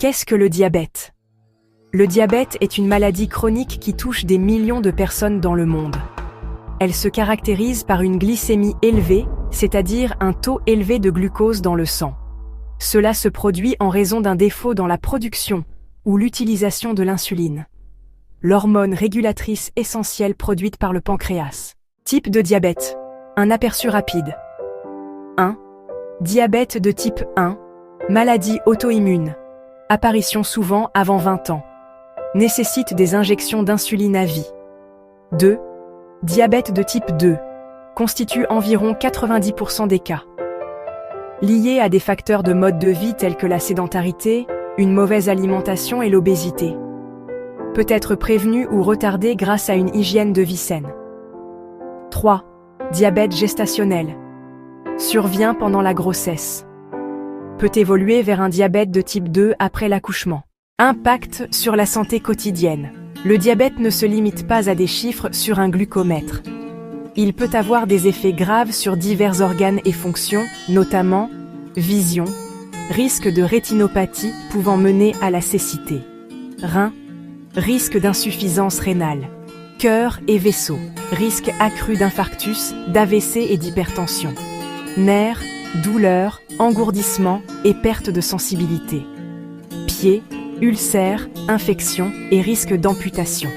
Qu'est-ce que le diabète? Le diabète est une maladie chronique qui touche des millions de personnes dans le monde. Elle se caractérise par une glycémie élevée, c'est-à-dire un taux élevé de glucose dans le sang. Cela se produit en raison d'un défaut dans la production ou l'utilisation de l'insuline, l'hormone régulatrice essentielle produite par le pancréas. Type de diabète. Un aperçu rapide. 1. Diabète de type 1. Maladie auto-immune. Apparition souvent avant 20 ans. Nécessite des injections d'insuline à vie. 2. Diabète de type 2. Constitue environ 90% des cas. Lié à des facteurs de mode de vie tels que la sédentarité, une mauvaise alimentation et l'obésité. Peut être prévenu ou retardé grâce à une hygiène de vie saine. 3. Diabète gestationnel. Survient pendant la grossesse. Peut évoluer vers un diabète de type 2 après l'accouchement. Impact sur la santé quotidienne. Le diabète ne se limite pas à des chiffres sur un glucomètre. Il peut avoir des effets graves sur divers organes et fonctions, notamment vision, risque de rétinopathie pouvant mener à la cécité, reins, risque d'insuffisance rénale, cœur et vaisseaux, risque accru d'infarctus, d'AVC et d'hypertension, nerfs, douleurs, engourdissement et perte de sensibilité, pieds, ulcères, infections et risque d'amputation.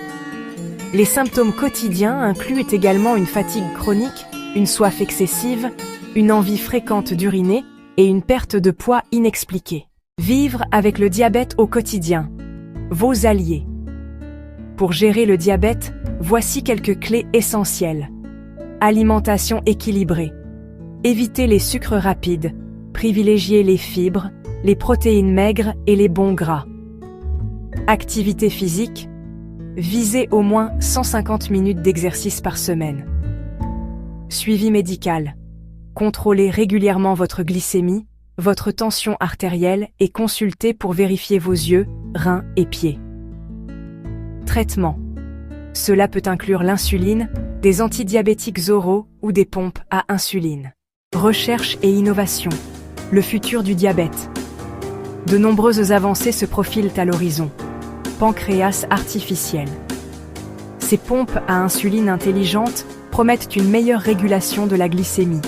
Les symptômes quotidiens incluent également une fatigue chronique, une soif excessive, une envie fréquente d'uriner et une perte de poids inexpliquée. Vivre avec le diabète au quotidien. Vos alliés. Pour gérer le diabète, voici quelques clés essentielles. Alimentation équilibrée. Évitez les sucres rapides. Privilégiez les fibres, les protéines maigres et les bons gras. Activité physique. Visez au moins 150 minutes d'exercice par semaine. Suivi médical. Contrôlez régulièrement votre glycémie, votre tension artérielle et consultez pour vérifier vos yeux, reins et pieds. Traitement. Cela peut inclure l'insuline, des antidiabétiques oraux ou des pompes à insuline. Recherche et innovation. Le futur du diabète. De nombreuses avancées se profilent à l'horizon. Pancréas artificiel. Ces pompes à insuline intelligentes promettent une meilleure régulation de la glycémie.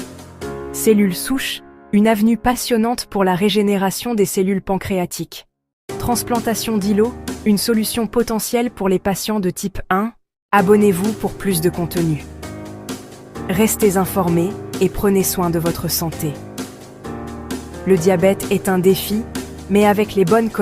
Cellules souches, une avenue passionnante pour la régénération des cellules pancréatiques. Transplantation d'îlots, une solution potentielle pour les patients de type 1. Abonnez-vous pour plus de contenu. Restez informés et prenez soin de votre santé. Le diabète est un défi, mais avec les bonnes connaissances,